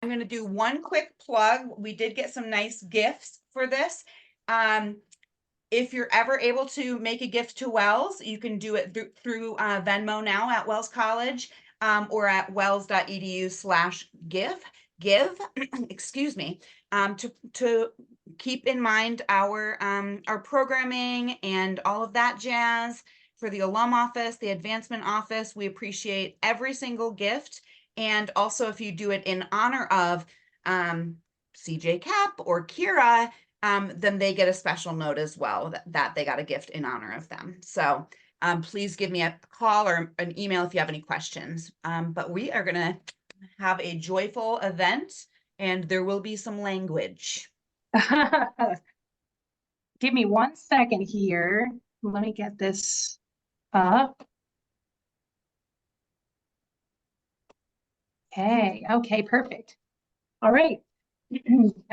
I'm going to do one quick plug. We did get some nice gifts for this. If you're ever able to make a gift to Wells, you can do it through Venmo now at Wells College, or at wells.edu/give, excuse me, to keep in mind our programming and all of that jazz. For the alum office, the advancement office, we appreciate every single gift. And also, if you do it in honor of CJ Koepp or Kyra, then they get a special note as well that they got a gift in honor of them. So please give me a call or an email if you have any questions. But we are going to have a joyful event, and there will be some language. Give me 1 second here. Let me get this up. Okay, perfect. All right.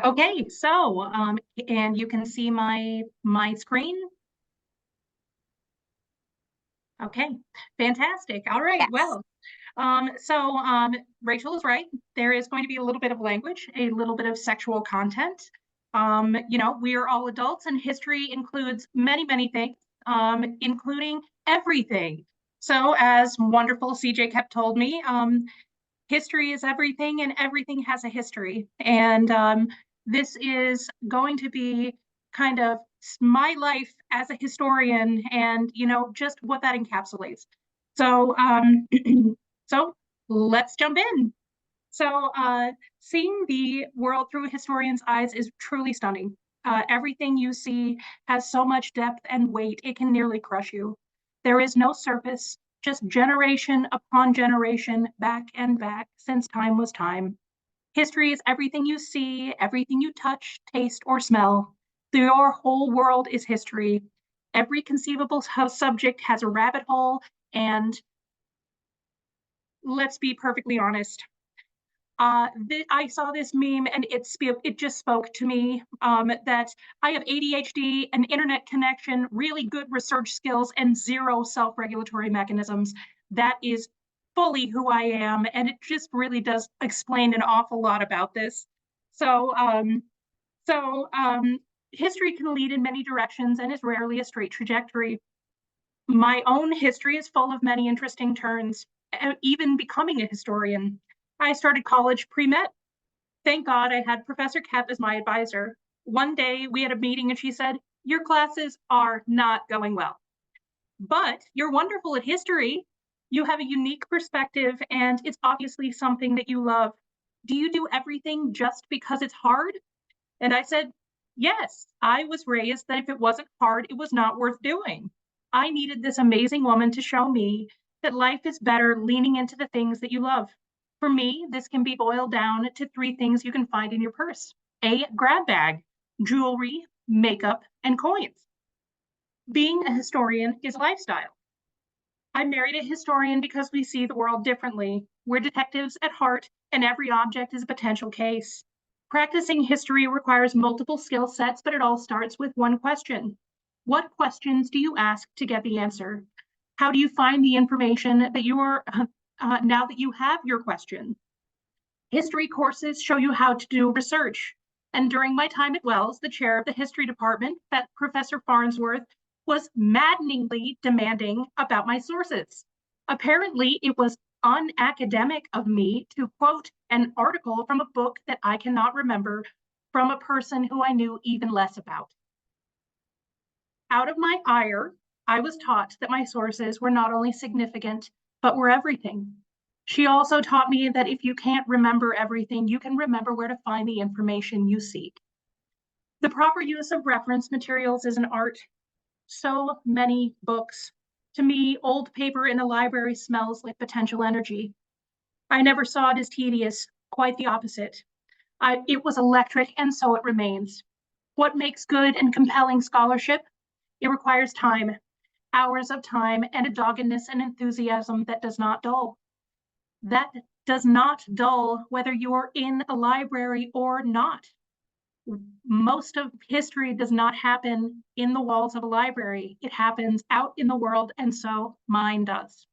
Okay, so and you can see my screen. Okay, fantastic. All right, yes. Well, Rachel is right. There is going to be a little bit of language, a little bit of sexual content. You know, we are all adults, and history includes many, many things, including everything. So as wonderful CJ Koepp told me, history is everything, and everything has a history. And this is going to be kind of my life as a historian, and you know, just what that encapsulates. So so let's jump in. So seeing the world through a historian's eyes is truly stunning. Everything you see has so much depth and weight, it can nearly crush you. There is no surface, just generation upon generation, back and back, since time was time. History is everything you see, everything you touch, taste, or smell. Your whole world is history. Every conceivable subject has a rabbit hole, and let's be perfectly honest. I saw this meme, and it just spoke to me, that I have ADHD, an internet connection, really good research skills, and zero self-regulatory mechanisms. That is fully who I am, and it just really does explain an awful lot about this. So history can lead in many directions and is rarely a straight trajectory. My own history is full of many interesting turns, even becoming a historian. I started college pre-med. Thank God I had Professor Koepp as my advisor. One day we had a meeting and she said, "Your classes are not going well, but you're wonderful at history. You have a unique perspective, and it's obviously something that you love. Do you do everything just because it's hard?" And I said, yes, I was raised that if it wasn't hard, it was not worth doing. I needed this amazing woman to show me that life is better leaning into the things that you love. For me, this can be boiled down to 3 things you can find in your purse: a grab bag, jewelry, makeup, and coins. Being a historian is a lifestyle. I married a historian because we see the world differently. We're detectives at heart, and every object is a potential case. Practicing history requires multiple skill sets, but it all starts with one question. What questions do you ask to get the answer? How do you find the information that you are now that you have your question? History courses show you how to do research. And during my time at Wells, the chair of the history department, Professor Farnsworth, was maddeningly demanding about my sources. Apparently, it was unacademic of me to quote an article from a book that I cannot remember from a person who I knew even less about. Out of my ire, I was taught that my sources were not only significant, but were everything. She also taught me that if you can't remember everything, you can remember where to find the information you seek. The proper use of reference materials is an art. So many books. To me, old paper in a library smells like potential energy. I never saw it as tedious, quite the opposite. It was electric, and so it remains. What makes good and compelling scholarship? It requires time, hours of time, and a doggedness and enthusiasm that does not dull. That does not dull whether you are in a library or not. Most of history does not happen in the walls of a library. It happens out in the world, and so mine does.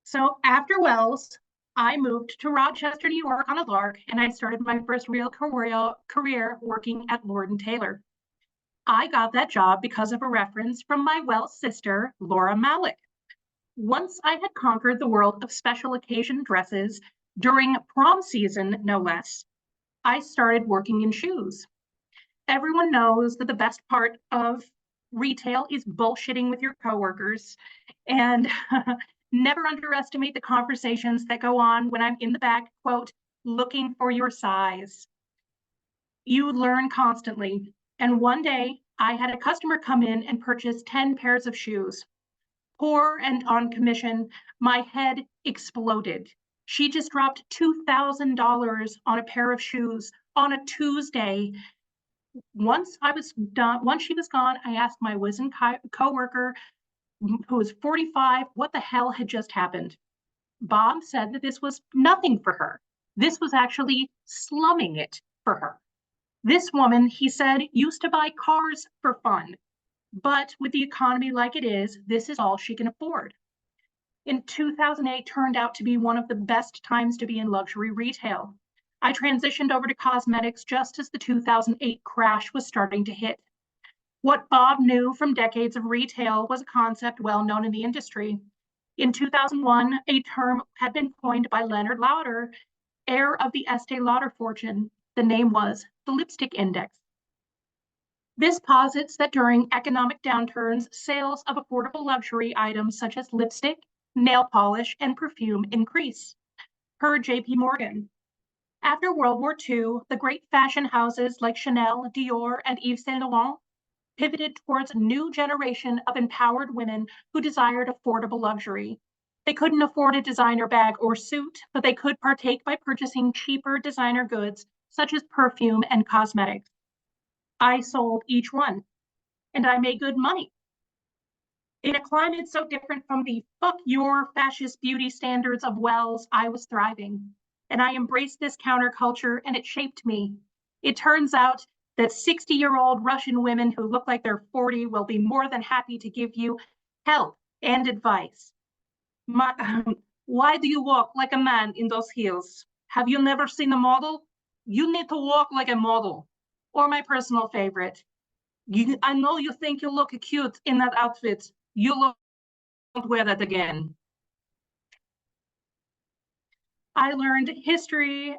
So after Wells, I moved to Rochester, New York on a lark, and I started my first real career working at Lord & Taylor. I got that job because of a reference from my Welsh sister, Laura Malik. Once I had conquered the world of special occasion dresses, during prom season, no less, I started working in shoes. Everyone knows that the best part of retail is bullshitting with your coworkers, and never underestimate the conversations that go on when I'm in the back, quote, looking for your size. You learn constantly. And one day I had a customer come in and purchase 10 pairs of shoes. Poor and on commission, my head exploded. She just dropped $2,000 on a pair of shoes on a Tuesday. Once she was gone, I asked my wizened coworker, who was 45, what the hell had just happened. Bob said that this was nothing for her. This was actually slumming it for her. This woman, he said, used to buy cars for fun, but with the economy like it is, this is all she can afford. In 2008 turned out to be one of the best times to be in luxury retail. I transitioned over to cosmetics just as the 2008 crash was starting to hit. What Bob knew from decades of retail was a concept well known in the industry. In 2001, a term had been coined by Leonard Lauder, heir of the Estee Lauder fortune. The name was the lipstick index. This posits that during economic downturns, sales of affordable luxury items such as lipstick, nail polish, and perfume increase. Per J.P. Morgan. After World War II, the great fashion houses like Chanel, Dior, and Yves Saint Laurent pivoted towards a new generation of empowered women who desired affordable luxury. They couldn't afford a designer bag or suit, but they could partake by purchasing cheaper designer goods such as perfume and cosmetics. I sold each one, and I made good money. In a climate so different from the fuck your fascist beauty standards of Wells, I was thriving. And I embraced this counterculture, and it shaped me. It turns out that 60-year-old Russian women who look like they're 40 will be more than happy to give you help and advice. Why do you walk like a man in those heels? Have you never seen a model? You need to walk like a model. Or my personal favorite, I know you think you look cute in that outfit. You won't wear that again. I learned the history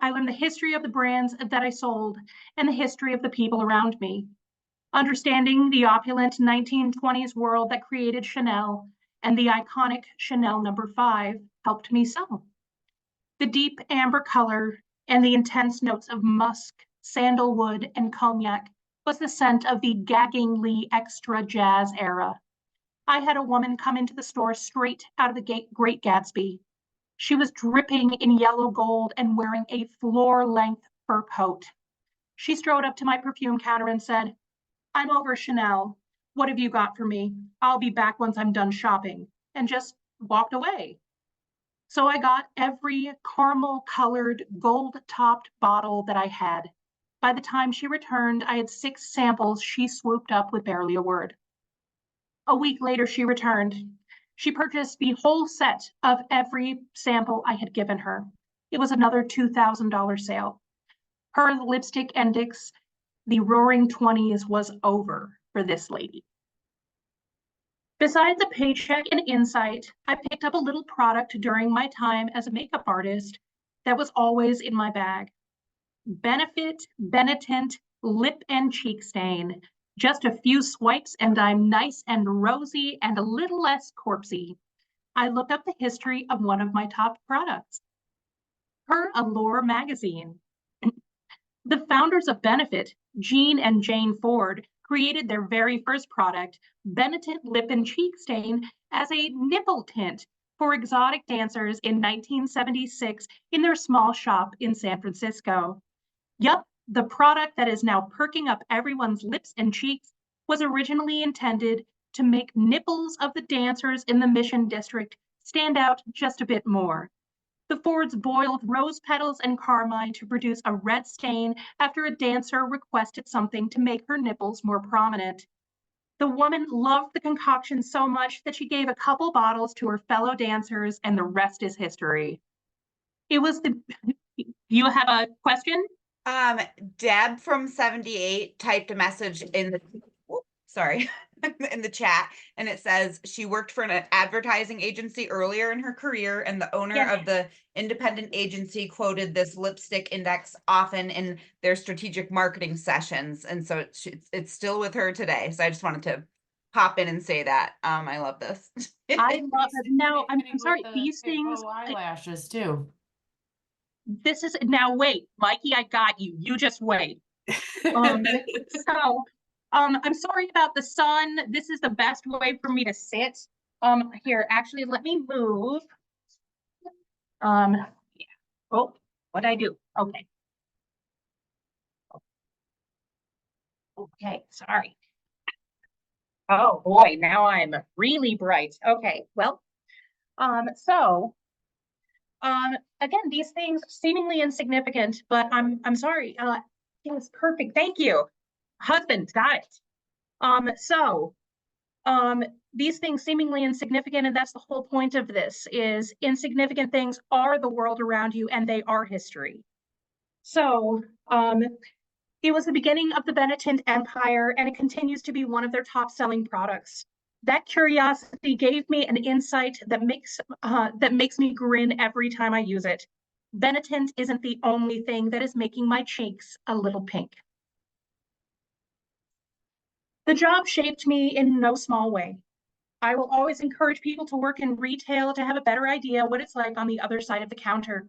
of the brands that I sold and the history of the people around me. Understanding the opulent 1920s world that created Chanel and the iconic Chanel No. 5 helped me sell. The deep amber color and the intense notes of musk, sandalwood, and cognac was the scent of the gaggingly extra jazz era. I had a woman come into the store straight out of the Great Gatsby. She was dripping in yellow gold and wearing a floor-length fur coat. She strode up to my perfume counter and said, I'm over Chanel. What have you got for me? I'll be back once I'm done shopping, and just walked away. So I got every caramel-colored, gold-topped bottle that I had. By the time she returned, I had 6 samples she swooped up with barely a word. A week later, she returned. She purchased the whole set of every sample I had given her. It was another $2,000 sale. Per the lipstick index, the roaring 20s was over for this lady. Besides a paycheck and insight, I picked up a little product during my time as a makeup artist that was always in my bag. Benetint Lip and Cheek Stain. Just a few swipes and I'm nice and rosy and a little less corpsey. I looked up the history of one of my top products. Per Allure magazine. The founders of Benefit, Jean and Jane Ford, created their very first product, Benetint Lip and Cheek Stain, as a nipple tint for exotic dancers in 1976 in their small shop in San Francisco. Yup, the product that is now perking up everyone's lips and cheeks was originally intended to make nipples of the dancers in the Mission District stand out just a bit more. The Fords boiled rose petals and carmine to produce a red stain after a dancer requested something to make her nipples more prominent. The woman loved the concoction so much that she gave a couple bottles to her fellow dancers, and the rest is history. It was the, you have a question? Deb from 78 typed a message in the, sorry, in the chat, and it says she worked for an advertising agency earlier in her career, and the owner Yes. of the independent agency quoted this lipstick index often in their strategic marketing sessions, and so it's still with her today. So I just wanted to pop in and say that. I love this. I love it. Now, I'm Fitting with sorry, the these things, faux eyelashes too. this is, now wait, Mikey, I got you. You just wait. I'm sorry about the sun. This is the best way for me to sit. Here, actually, let me move. Yeah. Oh, what'd I do? Okay. Okay, sorry. Oh boy, now I'm really bright. Okay, well, again, these things seemingly insignificant, but I'm sorry. Yes, perfect. Thank you. Husband, got it. These things seemingly insignificant, and that's the whole point of this, is insignificant things are the world around you and they are history. So, it was the beginning of the Benetton Empire, and it continues to be one of their top-selling products. That curiosity gave me an insight that makes me grin every time I use it. Benetton isn't the only thing that is making my cheeks a little pink. The job shaped me in no small way. I will always encourage people to work in retail to have a better idea what it's like on the other side of the counter.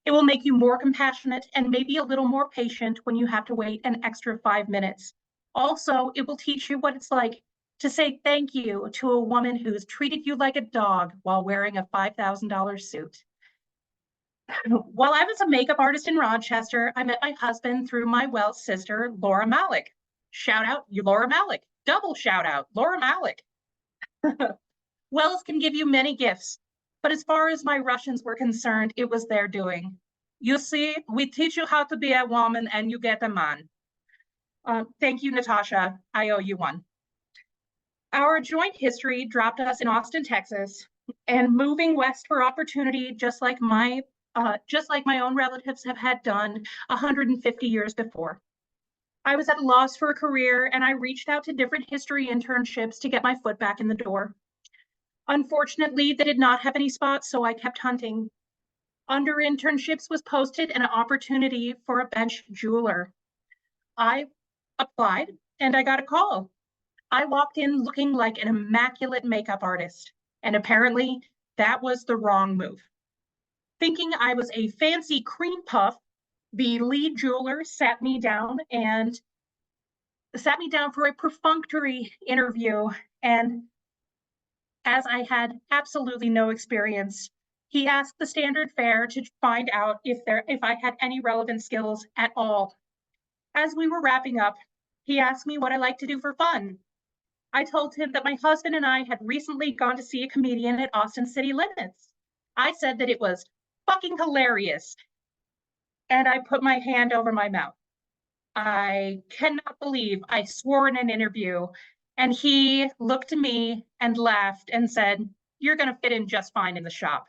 It will make you more compassionate and maybe a little more patient when you have to wait an extra 5 minutes. Also, it will teach you what it's like to say thank you to a woman who's treated you like a dog while wearing a $5,000 suit. While I was a makeup artist in Rochester, I met my husband through my Welsh sister, Laura Malik. Shout out, you Laura Malik. Double shout out, Laura Malik. Wells can give you many gifts, but as far as my Russians were concerned, it was their doing. You see, we teach you how to be a woman and you get a man. Thank you, Natasha. I owe you one. Our joint history dropped us in Austin, Texas, and moving west for opportunity, just like my own relatives have had done 150 years before. I was at a loss for a career, and I reached out to different history internships to get my foot back in the door. Unfortunately, they did not have any spots, so I kept hunting. Under internships was posted an opportunity for a bench jeweler. I applied and I got a call. I walked in looking like an immaculate makeup artist, and apparently that was the wrong move. Thinking I was a fancy cream puff, the lead jeweler sat me down for a perfunctory interview, and as I had absolutely no experience, he asked the standard fare to find out if I had any relevant skills at all. As we were wrapping up, he asked me what I like to do for fun. I told him that my husband and I had recently gone to see a comedian at Austin City Limits. I said that it was fucking hilarious, and I put my hand over my mouth. I cannot believe I swore in an interview, and he looked at me and laughed and said, "You're going to fit in just fine in the shop."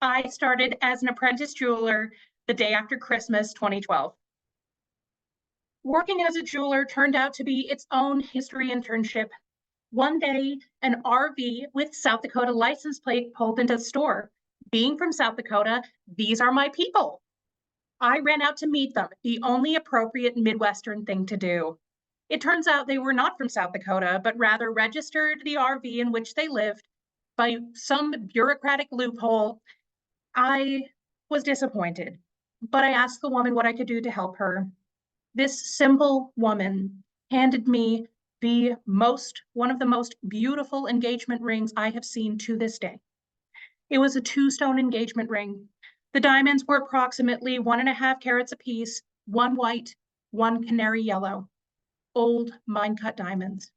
I started as an apprentice jeweler the day after Christmas 2012. Working as a jeweler turned out to be its own history internship. One day, an RV with South Dakota license plate pulled into the store. Being from South Dakota, these are my people. I ran out to meet them, the only appropriate Midwestern thing to do. It turns out they were not from South Dakota, but rather registered the RV in which they lived by some bureaucratic loophole. I was disappointed, but I asked the woman what I could do to help her. This simple woman handed me one of the most beautiful engagement rings I have seen to this day. It was a 2-stone engagement ring. The diamonds were approximately 1.5 carats apiece, 1 white, 1 canary yellow, old mine-cut diamonds.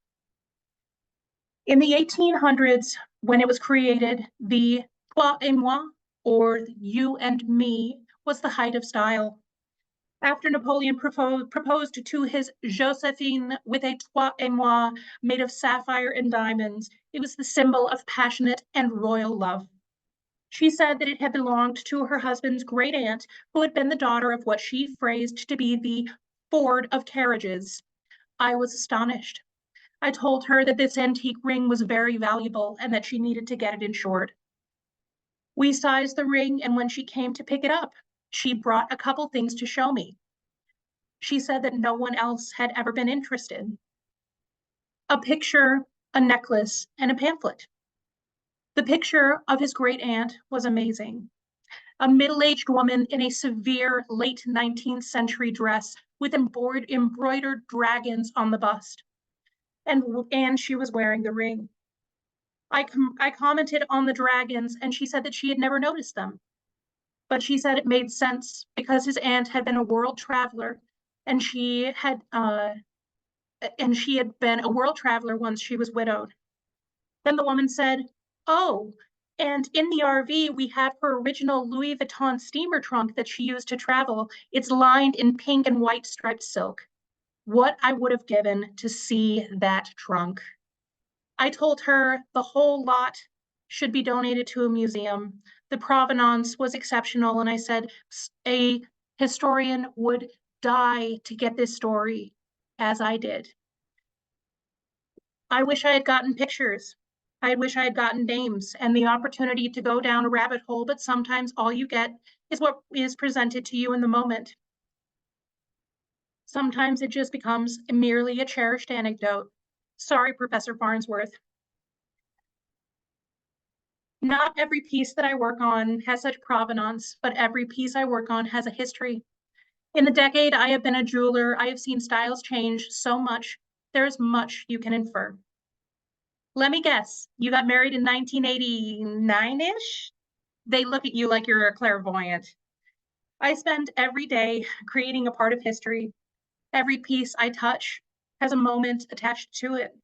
In the 1800s, when it was created, the toi et moi, or you and me, was the height of style. After Napoleon proposed to his Josephine with a toi et moi made of sapphire and diamonds, it was the symbol of passionate and royal love. She said that it had belonged to her husband's great aunt, who had been the daughter of what she phrased to be the Ford of carriages. I was astonished. I told her that this antique ring was very valuable and that she needed to get it insured. We sized the ring, and when she came to pick it up, she brought a couple things to show me. She said that no one else had ever been interested. A picture, a necklace, and a pamphlet. The picture of his great aunt was amazing. A middle-aged woman in a severe late 19th century dress with embroidered dragons on the bust. And she was wearing the ring. I commented on the dragons, and she said that she had never noticed them. But she said it made sense because his aunt had been a world traveler, and she had been a world traveler once she was widowed. Then the woman said, "Oh, and in the RV, we have her original Louis Vuitton steamer trunk that she used to travel. It's lined in pink and white striped silk." What I would have given to see that trunk. I told her the whole lot should be donated to a museum. The provenance was exceptional, and I said a historian would die to get this story, as I did. I wish I had gotten pictures. I wish I had gotten names and the opportunity to go down a rabbit hole, but sometimes all you get is what is presented to you in the moment. Sometimes it just becomes merely a cherished anecdote. Sorry, Professor Farnsworth. Not every piece that I work on has such provenance, but every piece I work on has a history. In the decade I have been a jeweler, I have seen styles change so much. There's much you can infer. Let me guess, you got married in 1989-ish? They look at you like you're a clairvoyant. I spend every day creating a part of history. Every piece I touch has a moment attached to it.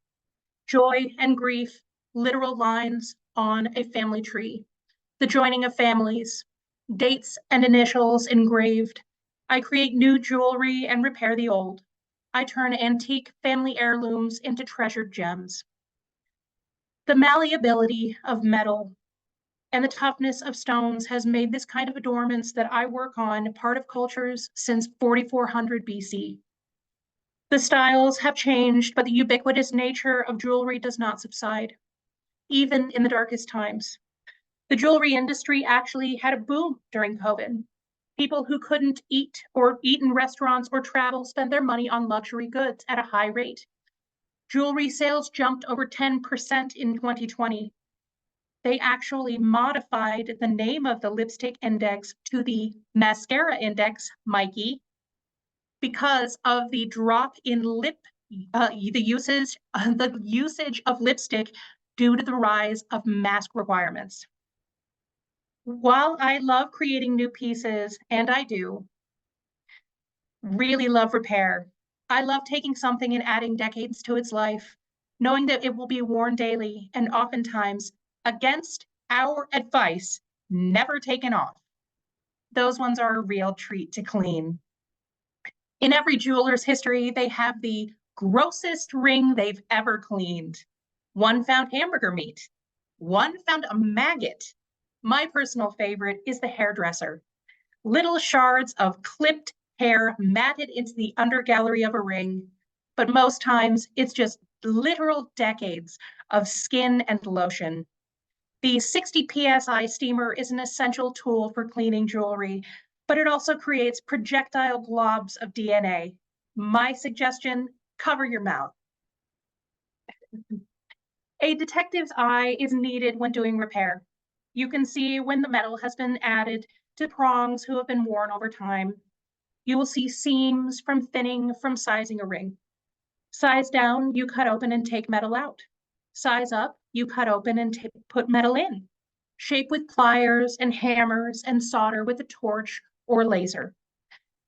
Joy and grief, literal lines on a family tree. The joining of families, dates and initials engraved. I create new jewelry and repair the old. I turn antique family heirlooms into treasured gems. The malleability of metal and the toughness of stones has made this kind of adornments that I work on part of cultures since 4400 BC. The styles have changed, but the ubiquitous nature of jewelry does not subside, even in the darkest times. The jewelry industry actually had a boom during COVID. People who couldn't eat in restaurants or travel spent their money on luxury goods at a high rate. Jewelry sales jumped over 10% in 2020. They actually modified the name of the lipstick index to the mascara index, Mikey, because of the drop in the usage of lipstick due to the rise of mask requirements. While I love creating new pieces, and I do really love repair, I love taking something and adding decades to its life, knowing that it will be worn daily and oftentimes, against our advice, never taken off. Those ones are a real treat to clean. In every jeweler's history, they have the grossest ring they've ever cleaned. One found hamburger meat. One found a maggot. My personal favorite is the hairdresser. Little shards of clipped hair matted into the undergallery of a ring, but most times it's just literal decades of skin and lotion. The 60 PSI steamer is an essential tool for cleaning jewelry, but it also creates projectile globs of DNA. My suggestion, cover your mouth. A detective's eye is needed when doing repair. You can see when the metal has been added to prongs who have been worn over time. You will see seams from thinning from sizing a ring. Size down, you cut open and take metal out. Size up, you cut open and put metal in. Shape with pliers and hammers and solder with a torch or laser.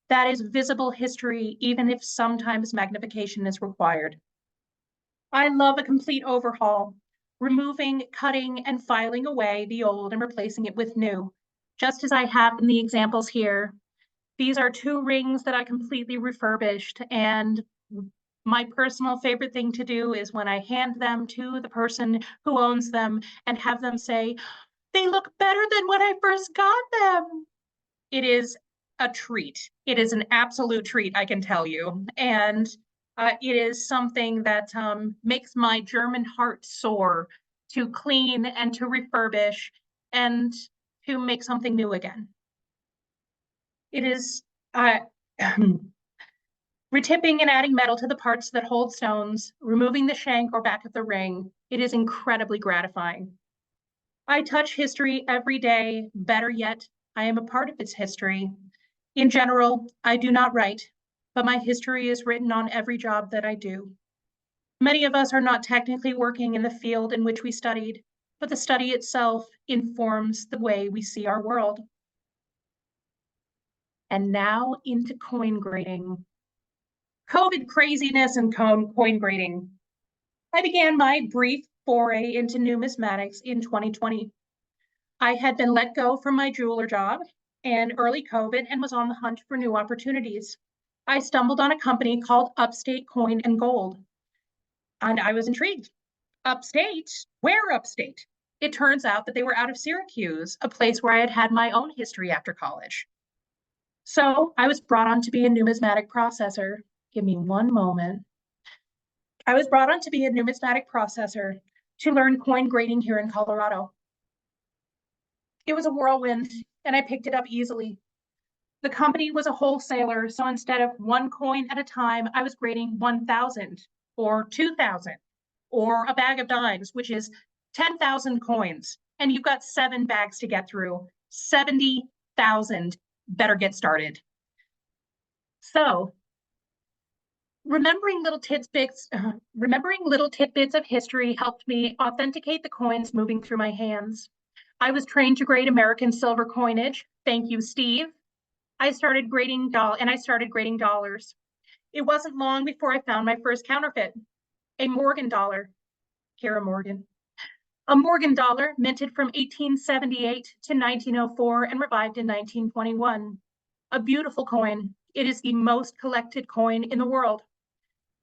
That is visible history, even if sometimes magnification is required. I love a complete overhaul, removing, cutting, and filing away the old and replacing it with new, just as I have in the examples here. These are 2 rings that I completely refurbished, and my personal favorite thing to do is when I hand them to the person who owns them and have them say, They look better than when I first got them. It is a treat. It is an absolute treat, I can tell you. And it is something that makes my German heart soar to clean and to refurbish and to make something new again. It is retipping and adding metal to the parts that hold stones, removing the shank or back of the ring. It is incredibly gratifying. I touch history every day. Better yet, I am a part of its history. In general, I do not write, but my history is written on every job that I do. Many of us are not technically working in the field in which we studied, but the study itself informs the way we see our world. And now into coin grading. COVID craziness and coin grading. I began my brief foray into numismatics in 2020. I had been let go from my jeweler job and early COVID and was on the hunt for new opportunities. I stumbled on a company called Upstate Coin and Gold, and I was intrigued. Upstate? Where upstate? It turns out that they were out of Syracuse, a place where I had had my own history after college. So I was brought on to be a numismatic processor. Give me one moment. I was brought on to be a numismatic processor to learn coin grading here in Colorado. It was a whirlwind, and I picked it up easily. The company was a wholesaler, so instead of one coin at a time, I was grading 1,000 or 2,000 or a bag of dimes, which is 10,000 coins, and you've got 7 bags to get through. 70,000. Better get started. So, remembering little tidbits of history helped me authenticate the coins moving through my hands. I was trained to grade American silver coinage. Thank you, Steve. I started grading dollars. It wasn't long before I found my first counterfeit, a Morgan dollar. Kyra Morgan. A Morgan dollar minted from 1878 to 1904 and revived in 1921. A beautiful coin. It is the most collected coin in the world.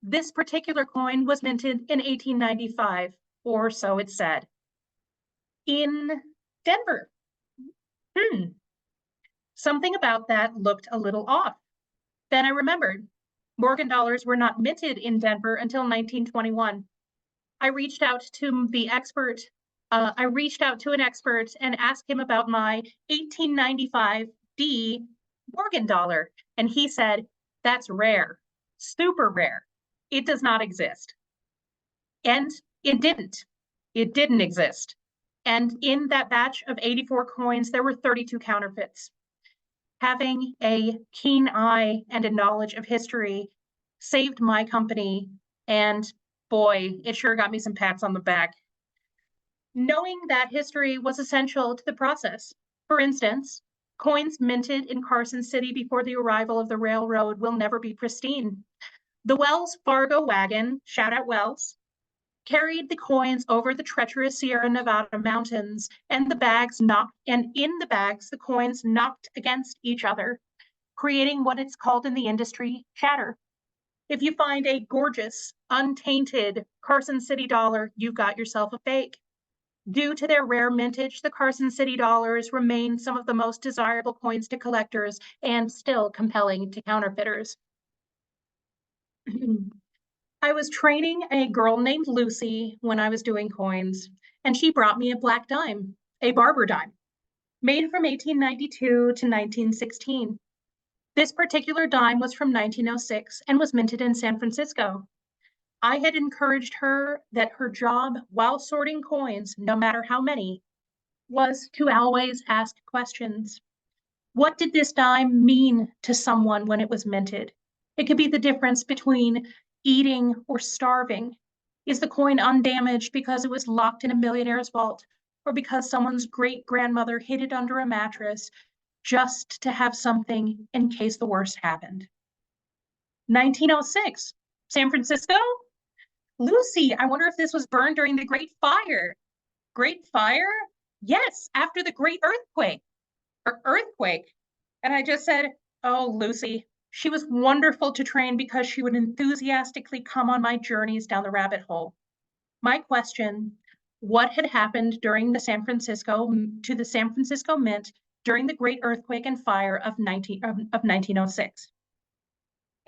This particular coin was minted in 1895, or so it said, in Denver. Something about that looked a little off. Then I remembered Morgan dollars were not minted in Denver until 1921. I reached out to an expert and asked him about my 1895 D Morgan dollar. And he said, that's rare, super rare. It does not exist. And it didn't. It didn't exist. And in that batch of 84 coins, there were 32 counterfeits. Having a keen eye and a knowledge of history saved my company, and boy, it sure got me some pats on the back. Knowing that history was essential to the process. For instance, coins minted in Carson City before the arrival of the railroad will never be pristine. The Wells Fargo wagon, shout out Wells, carried the coins over the treacherous Sierra Nevada mountains, and in the bags, the coins knocked against each other, creating what it's called in the industry, chatter. If you find a gorgeous, untainted Carson City dollar, you've got yourself a fake. Due to their rare mintage, the Carson City dollars remain some of the most desirable coins to collectors and still compelling to counterfeiters. I was training a girl named Lucy when I was doing coins, and she brought me a black dime, a barber dime, made from 1892 to 1916. This particular dime was from 1906 and was minted in San Francisco. I had encouraged her that her job while sorting coins, no matter how many, was to always ask questions. What did this dime mean to someone when it was minted? It could be the difference between eating or starving. Is the coin undamaged because it was locked in a millionaire's vault, or because someone's great-grandmother hid it under a mattress just to have something in case the worst happened? 1906, San Francisco? Lucy, I wonder if this was burned during the Great Fire. Great Fire? Yes, after the Great Earthquake. And I just said, oh, Lucy. She was wonderful to train because she would enthusiastically come on my journeys down the rabbit hole. My question, what had happened during the San Francisco Mint during the Great Earthquake and Fire of 1906.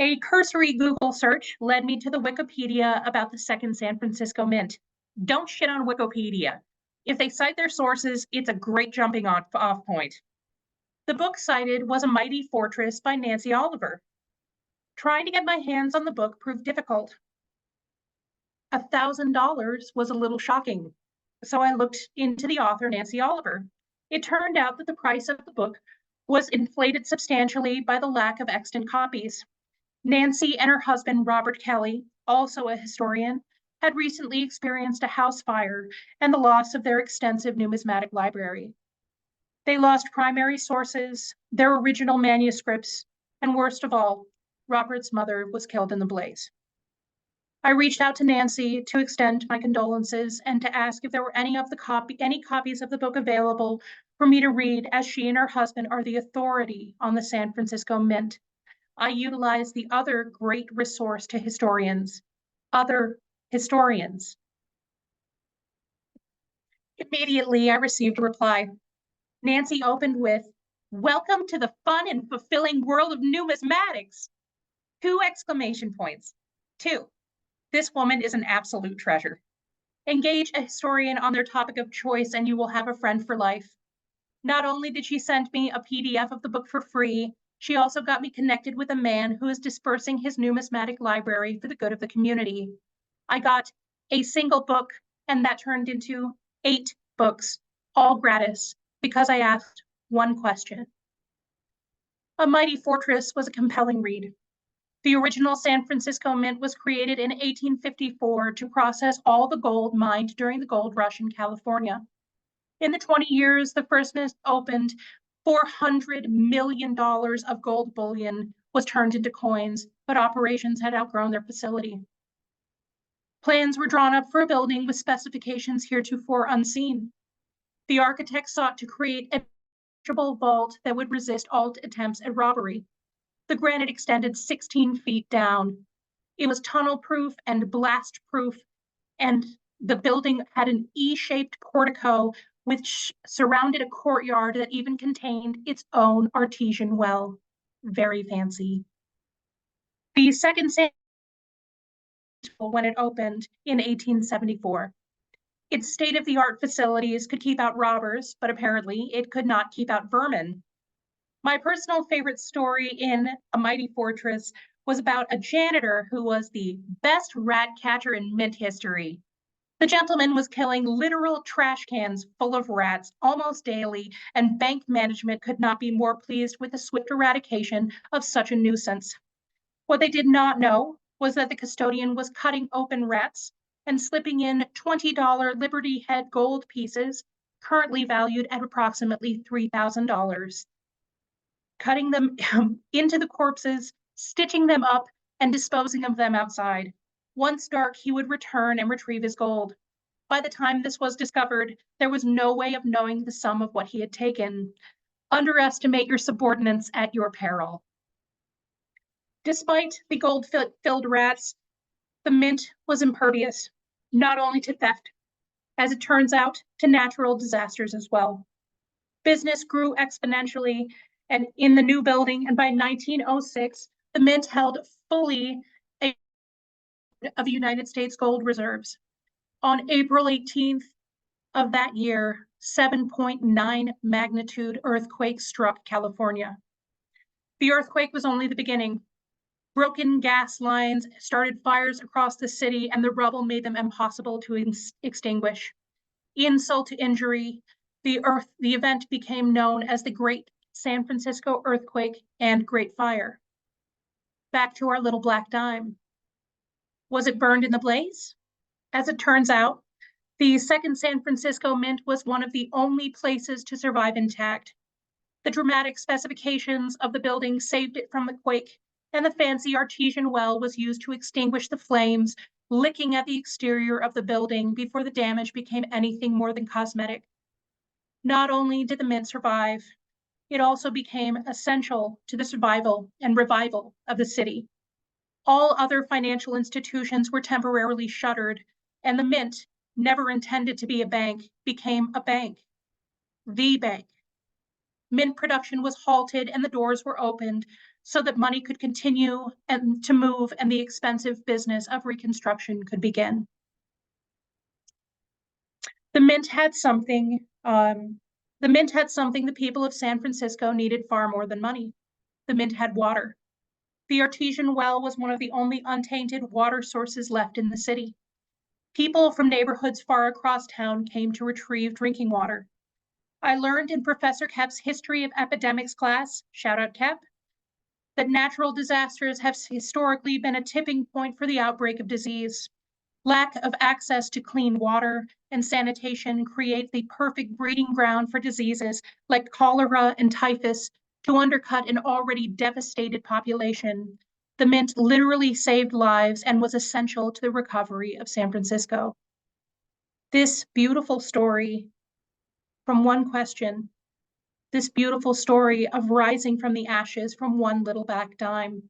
A cursory Google search led me to the Wikipedia about the Second San Francisco Mint. Don't shit on Wikipedia. If they cite their sources, it's a great jumping off point. The book cited was A Mighty Fortress by Nancy Oliver. Trying to get my hands on the book proved difficult. $1,000 was a little shocking, so I looked into the author, Nancy Oliver. It turned out that the price of the book was inflated substantially by the lack of extant copies. Nancy and her husband, Robert Kelly, also a historian, had recently experienced a house fire and the loss of their extensive numismatic library. They lost primary sources, their original manuscripts, and worst of all, Robert's mother was killed in the blaze. I reached out to Nancy to extend my condolences and to ask if there were any copies of the book available for me to read, as she and her husband are the authority on the San Francisco Mint. I utilized the other great resource to historians, other historians. Immediately, I received a reply. Nancy opened with, "Welcome to the fun and fulfilling world of numismatics." 2 exclamation points. 2, this woman is an absolute treasure. Engage a historian on their topic of choice and you will have a friend for life. Not only did she send me a PDF of the book for free, she also got me connected with a man who is dispersing his numismatic library for the good of the community. I got a single book, and that turned into 8 books, all gratis, because I asked one question. A Mighty Fortress was a compelling read. The original San Francisco Mint was created in 1854 to process all the gold mined during the gold rush in California. In the 20 years the first mint opened, $400 million of gold bullion was turned into coins, but operations had outgrown their facility. Plans were drawn up for a building with specifications heretofore unseen. The architect sought to create a impenetrable vault that would resist all attempts at robbery. The granite extended 16 feet down. It was tunnel-proof and blast-proof, and the building had an E-shaped portico which surrounded a courtyard that even contained its own artesian well. Very fancy. The second San Francisco when it opened in 1874. Its state-of-the-art facilities could keep out robbers, but apparently it could not keep out vermin. My personal favorite story in A Mighty Fortress was about a janitor who was the best rat catcher in Mint history. The gentleman was killing literal trash cans full of rats almost daily, and bank management could not be more pleased with the swift eradication of such a nuisance. What they did not know was that the custodian was cutting open rats and slipping in $20 Liberty Head gold pieces, currently valued at approximately $3,000. Cutting them into the corpses, stitching them up, and disposing of them outside. Once dark, he would return and retrieve his gold. By the time this was discovered, there was no way of knowing the sum of what he had taken. Underestimate your subordinates at your peril. Despite the gold-filled rats, the Mint was impervious, not only to theft, as it turns out, to natural disasters as well. Business grew exponentially, and in the new building, and by 1906, the Mint held fully of United States gold reserves. On April 18th of that year, 7.9 magnitude earthquake struck California. The earthquake was only the beginning. Broken gas lines started fires across the city, and the rubble made them impossible to extinguish. Insult to injury, the event became known as the Great San Francisco Earthquake and Great Fire. Back to our little black dime. Was it burned in the blaze? As it turns out, the second San Francisco Mint was one of the only places to survive intact. The dramatic specifications of the building saved it from the quake, and the fancy artesian well was used to extinguish the flames, licking at the exterior of the building before the damage became anything more than cosmetic. Not only did the Mint survive, it also became essential to the survival and revival of the city. All other financial institutions were temporarily shuttered, and the Mint, never intended to be a bank, became a bank, the bank. Mint production was halted and the doors were opened so that money could continue and to move and the expensive business of reconstruction could begin. The mint had something the people of San Francisco needed far more than money. The mint had water. The artesian well was one of the only untainted water sources left in the city. People from neighborhoods far across town came to retrieve drinking water. I learned in Professor Koepp's History of Epidemics class, shout out Koepp, that natural disasters have historically been a tipping point for the outbreak of disease. Lack of access to clean water and sanitation create the perfect breeding ground for diseases like cholera and typhus to undercut an already devastated population. The mint literally saved lives and was essential to the recovery of San Francisco. This beautiful story from one question, this beautiful story of rising from the ashes from one little back dime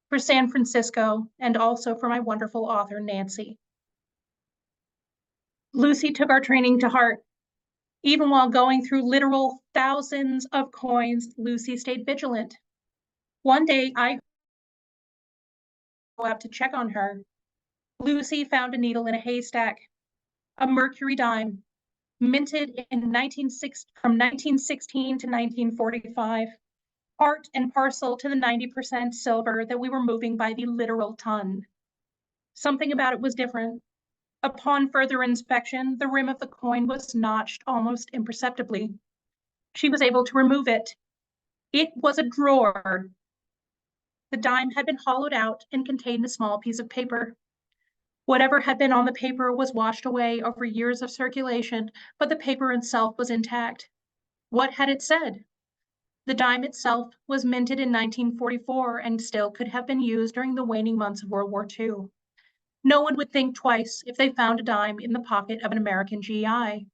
for San Francisco and also for my wonderful author, Nancy. Lucy took our training to heart. Even while going through literal thousands of coins, Lucy stayed vigilant. One day I go out to check on her. Lucy found a needle in a haystack, a mercury dime, minted in from 1916 to 1945, part and parcel to the 90% silver that we were moving by the literal ton. Something about it was different. Upon further inspection, the rim of the coin was notched almost imperceptibly. She was able to remove it. It was a drawer. The dime had been hollowed out and contained a small piece of paper. Whatever had been on the paper was washed away over years of circulation, but the paper itself was intact. What had it said? The dime itself was minted in 1944 and still could have been used during the waning months of World War II. No one would think twice if they found a dime in the pocket of an American GI.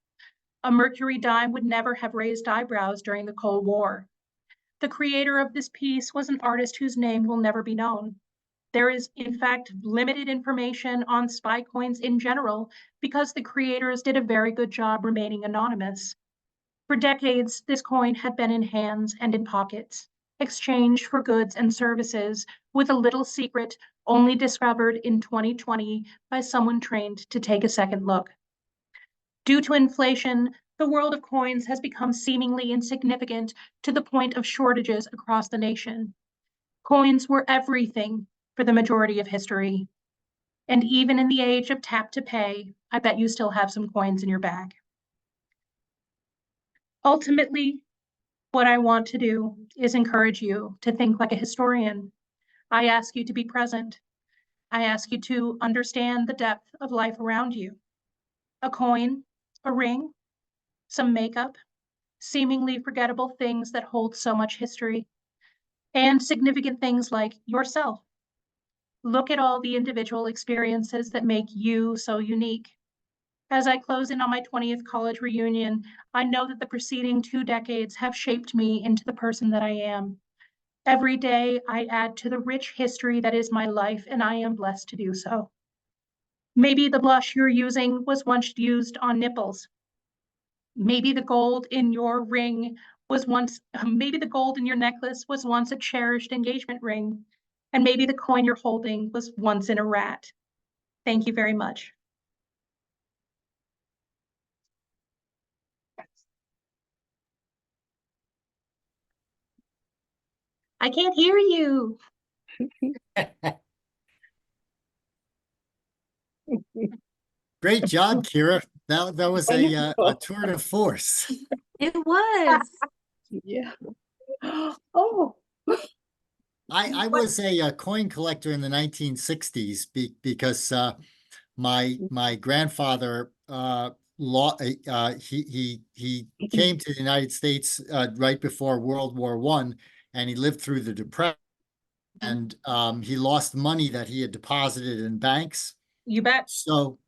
A mercury dime would never have raised eyebrows during the Cold War. The creator of this piece was an artist whose name will never be known. There is, in fact, limited information on spy coins in general because the creators did a very good job remaining anonymous. For decades, this coin had been in hands and in pockets, exchanged for goods and services, with a little secret only discovered in 2020 by someone trained to take a second look. Due to inflation, the world of coins has become seemingly insignificant to the point of shortages across the nation. Coins were everything for the majority of history. And even in the age of tap to pay, I bet you still have some coins in your bag. Ultimately, what I want to do is encourage you to think like a historian. I ask you to be present. I ask you to understand the depth of life around you. A coin, a ring, some makeup, seemingly forgettable things that hold so much history, and significant things like yourself. Look at all the individual experiences that make you so unique. As I close in on my 20th college reunion, I know that the preceding 2 decades have shaped me into the person that I am. Every day I add to the rich history that is my life, and I am blessed to do so. Maybe the blush you're using was once used on nipples. Maybe the gold in your ring was once, maybe the gold in your necklace was once a cherished engagement ring, and maybe the coin you're holding was once in a rat. Thank you very much. I can't hear you. Great job, Kyra. That was a tour de force. It was. Yeah. Oh. I was a coin collector in the 1960s because my grandfather he came to the United States right before World War I, and he lived through the Depression, and he lost money that he had deposited in banks. You bet. So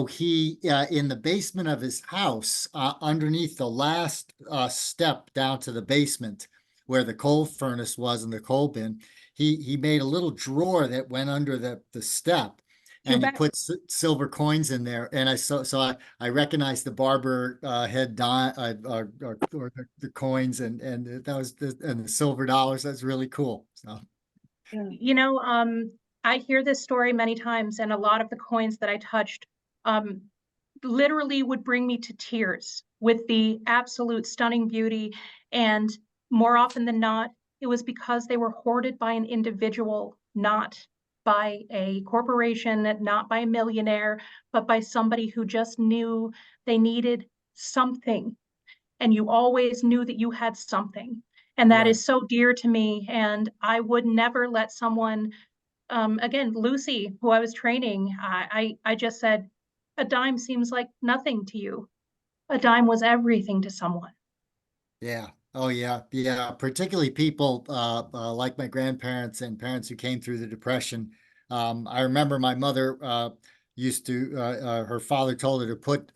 he in the basement of his house, underneath the last step down to the basement where the coal furnace was and the coal bin, he made a little drawer that went under the step, You and he bet. put silver coins in there. And I recognized the barber head dime or the coins and that was and the silver dollars. That's really cool. So Yeah. You know, I hear this story many times, and a lot of the coins that I touched um, literally would bring me to tears with the absolute stunning beauty. And more often than not, it was because they were hoarded by an individual, not by a corporation, not by a millionaire, but by somebody who just knew they needed something. And you always knew that you had something. And that right. is so dear to me. And I would never let someone, again, Lucy, who I was training, I just said, a dime seems like nothing to you. A dime was everything to someone. Yeah. Oh yeah. Yeah. Particularly people like my grandparents and parents who came through the Depression. I remember my mother used to her father told her to put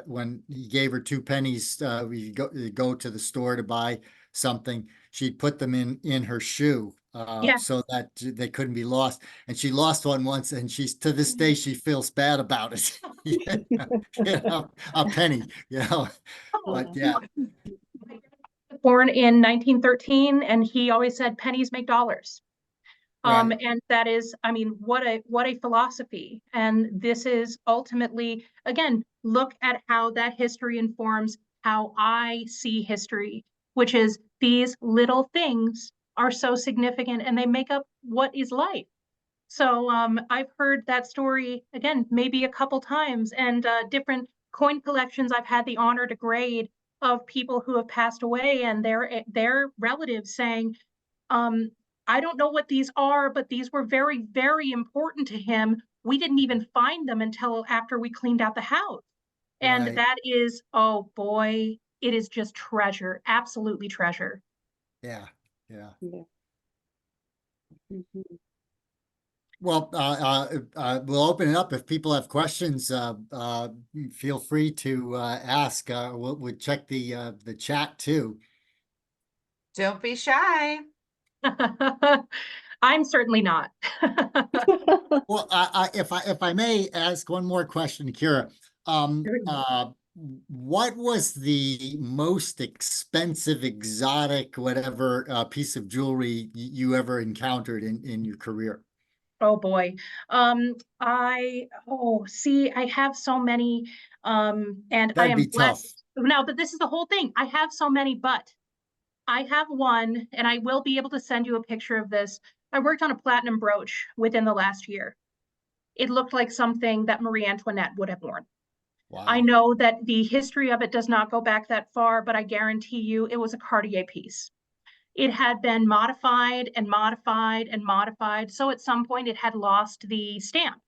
when he gave her 2 pennies we go to the store to buy something, she'd put them in her shoe Yeah. so that they couldn't be lost. And she lost one once, and she's to this day she feels bad about it. A penny, but yeah. Born in 1913, and he always said pennies make dollars. Right. And that is, I mean, what a philosophy. And this is ultimately, again, look at how that history informs how I see history, which is these little things are so significant and they make up what is life. So I've heard that story again, maybe a couple times, and different coin collections I've had the honor to grade of people who have passed away and their relatives saying, um, I don't know what these are, but these were very, very important to him. We didn't even find them until after we cleaned out the house. And Right. that is, oh boy, it is just treasure, absolutely treasure. Yeah. Yeah. Yeah. Mhm. Well, we'll open it up. If people have questions, feel free to ask. We'll check the chat too. Don't be shy. I'm certainly not. Well, if I may ask one more question, Kyra, what was the most expensive, exotic, whatever piece of jewelry you ever encountered in your career? Oh boy. See, I have so many, and I That'd am be tough. blessed. No, but this is the whole thing. I have so many, but I have one, and I will be able to send you a picture of this. I worked on a platinum brooch within the last year. It looked like something that Marie Antoinette would have worn. I Wow. know that the history of it does not go back that far, but I guarantee you it was a Cartier piece. It had been modified and modified and modified. So at some point it had lost the stamp,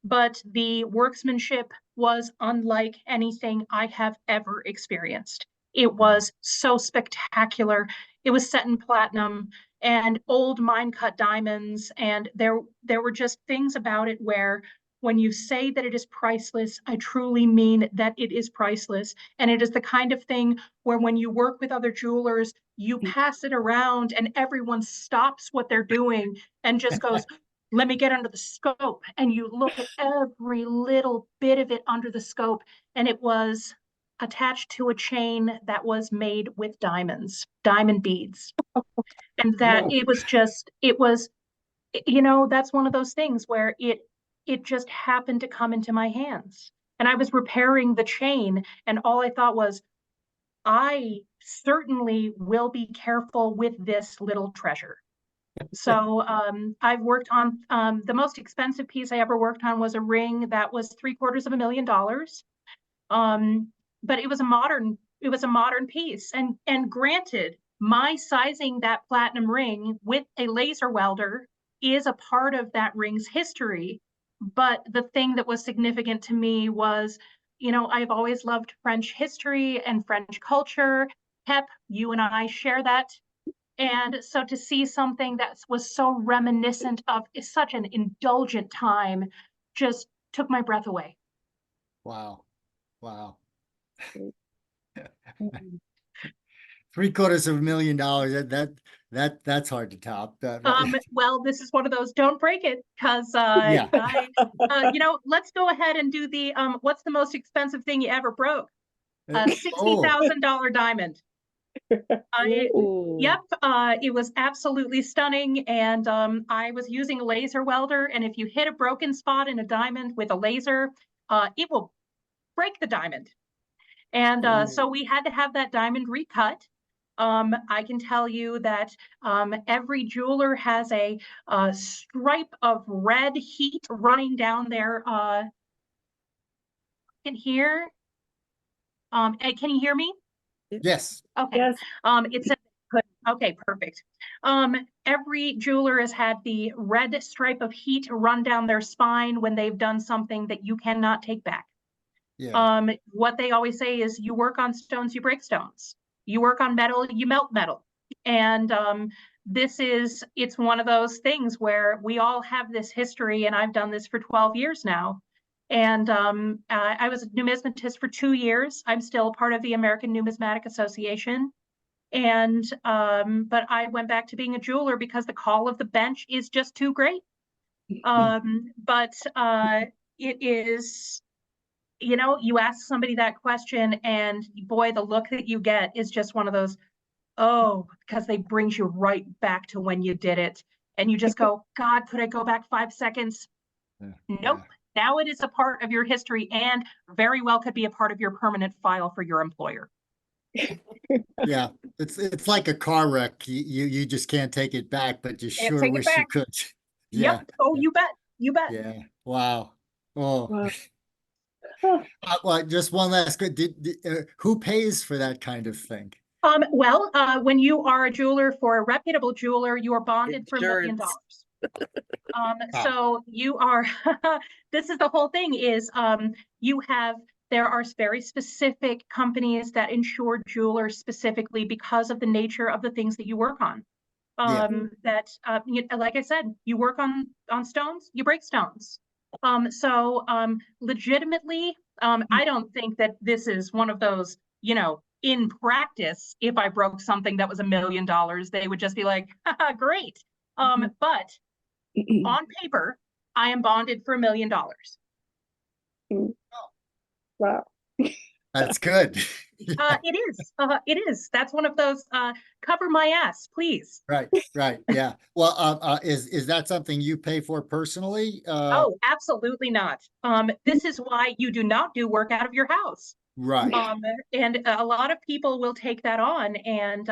but the workmanship was unlike anything I have ever experienced. It was so spectacular. It was set in platinum and old mine cut diamonds. And there were just things about it where when you say that it is priceless, I truly mean that it is priceless. And it is the kind of thing where when you work with other jewelers, you pass it around and everyone stops what they're doing and just goes, let me get under the scope. And you look at every little bit of it under the scope. And it was attached to a chain that was made with diamonds, diamond beads. And that Whoa. it was just, that's one of those things where it just happened to come into my hands. And I was repairing the chain, and all I thought was, I certainly will be careful with this little treasure. So I've worked on the most expensive piece I ever worked on was a ring that was $750,000. But it was a modern piece. And granted, my sizing that platinum ring with a laser welder is a part of that ring's history. But the thing that was significant to me was, I've always loved French history and French culture. Pep, you and I share that. And so to see something that was so reminiscent of such an indulgent time just took my breath away. Wow. Wow. Mhm. $750,000. that's hard to top. Well, this is one of those, don't break it, because Yeah. let's go ahead and do the what's the most expensive thing you ever broke? A Oh, $60,000 diamond. Ooh. Yep, it was absolutely stunning, and I was using a laser welder, and if you hit a broken spot in a diamond with a laser, it will break the diamond. And so we had to have that diamond recut. I can tell you that every jeweler has a stripe of red heat running down their can hear. Can you hear me? yes. Okay. Yes. It's okay, perfect. Every jeweler has had the red stripe of heat run down their spine when they've done something that you cannot take back. Yeah. What they always say is, you work on stones, you break stones. You work on metal, you melt metal. And it's one of those things where we all have this history, and I've done this for 12 years now. And I was a numismatist for 2 years. I'm still part of the American Numismatic Association. And but I went back to being a jeweler because the call of the bench is just too great. But it is, you ask somebody that question, and boy, the look that you get is just one of those, oh, because they brings you right back to when you did it. And you just go, God, could I go back 5 seconds? Yeah. Nope. Now it is a part of your history, and very well could be a part of your permanent file for your employer. Yeah. It's like a car wreck. You just can't take it back, but you Can't sure take it wish you back. could. Yeah. Yep. Oh, Yeah. you bet. You bet. Yeah. Wow. Oh. Wow. Oh, Well, just one last good. Who pays for that kind of thing? Well, when you are a jeweler for a reputable jeweler, you are bonded for $1 million. So you are, this is the whole thing is, there are very specific companies that insure jewelers specifically because of the nature of the things that you work on. Yeah. Like I said, you work on stones, you break stones. Legitimately, I don't think that this is one of those, in practice, if I broke something that was $1 million, they would just be like, haha, great. But on paper, I am bonded for $1 million. wow. That's good. It is. It is. That's one of those, cover my ass, please. Right. Right. Yeah. Well, is that something you pay for personally? Oh, absolutely not. This is why you do not do work out of your house. Right. And a lot of people will take that on, and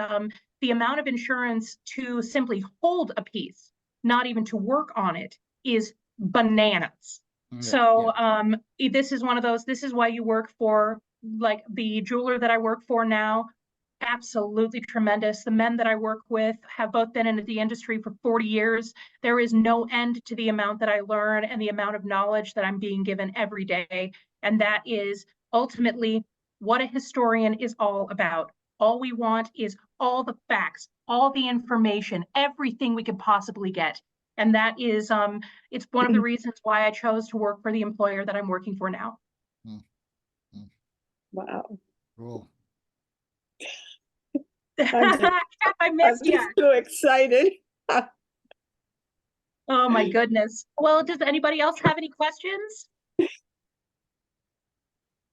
the amount of insurance to simply hold a piece, not even to work on it, is bananas. So this is one of those, this is why you work for, like, the jeweler that I work for now, absolutely tremendous. The men that I work with have both been in the industry for 40 years. There is no end to the amount that I learn and the amount of knowledge that I'm being given every day. And that is ultimately what a historian is all about. All we want is all the facts, all the information, everything we could possibly get. And that is, it's one of the reasons why I chose to work for the employer that I'm working for now. Wow. Cool. I missed you. I'm so excited. Oh my goodness. Well, does anybody else have any questions?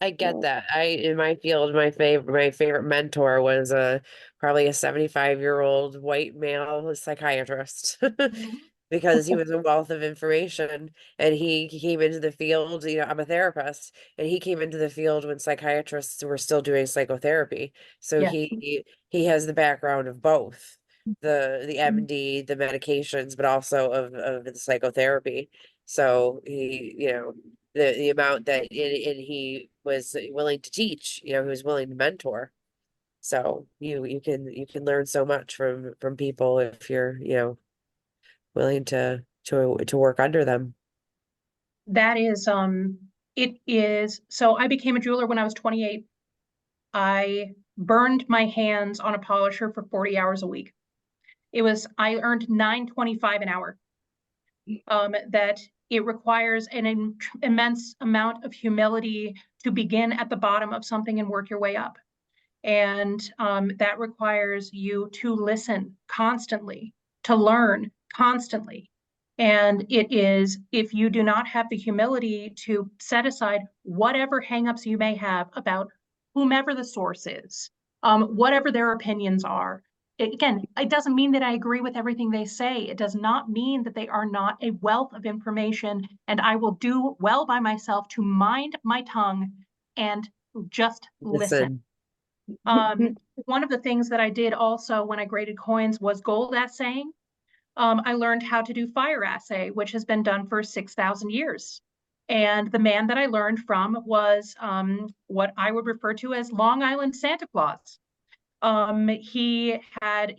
I get that. In my field, my favorite mentor was probably a 75-year-old white male psychiatrist. Because he was a wealth of information, and he came into the field. I'm a therapist, and he came into the field when psychiatrists were still doing psychotherapy. So Yeah. he has the background of both the MD, the medications, but also of the psychotherapy. So the amount that and he was willing to teach, he was willing to mentor. So you can learn so much from people if you're, willing to work under them. That is, it is. So I became a jeweler when I was 28. I burned my hands on a polisher for 40 hours a week. I earned $9.25 an hour. That it requires an immense amount of humility to begin at the bottom of something and work your way up. And that requires you to listen constantly, to learn constantly. And it is, if you do not have the humility to set aside whatever hangups you may have about whomever the source is, whatever their opinions are. Again, it doesn't mean that I agree with everything they say. It does not mean that they are not a wealth of information, and I will do well by myself to mind my tongue and just listen. One of the things that I did also when I graded coins was gold assaying. I learned how to do fire assay, which has been done for 6,000 years. And the man that I learned from was what I would refer to as Long Island Santa Claus. He had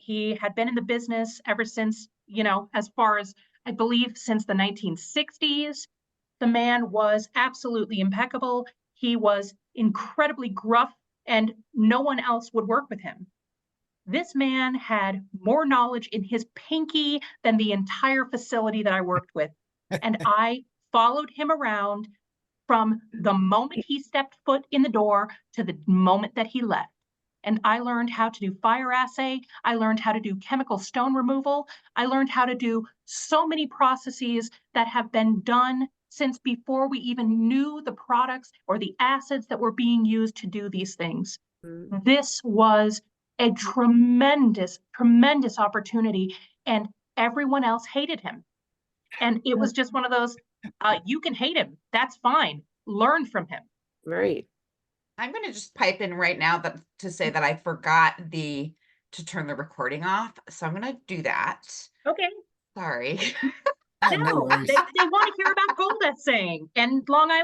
been in the business ever since, you know, as far as I believe since the 1960s. The man was absolutely impeccable. He was incredibly gruff, and no one else would work with him. This man had more knowledge in his pinky than the entire facility that I worked with. And I followed him around from the moment he stepped foot in the door to the moment that he left. And I learned how to do fire assay. I learned how to do chemical stone removal. I learned how to do so many processes that have been done since before we even knew the products or the acids that were being used to do these things. This was a tremendous, tremendous opportunity, and everyone else hated him. And it was just one of those, you can hate him, that's fine. Learn from him. Right. I'm going to just pipe in right now to say that I forgot to turn the recording off. So I'm going to do that. Okay. Sorry. No No, worries. they want to hear about gold assaying and Long Island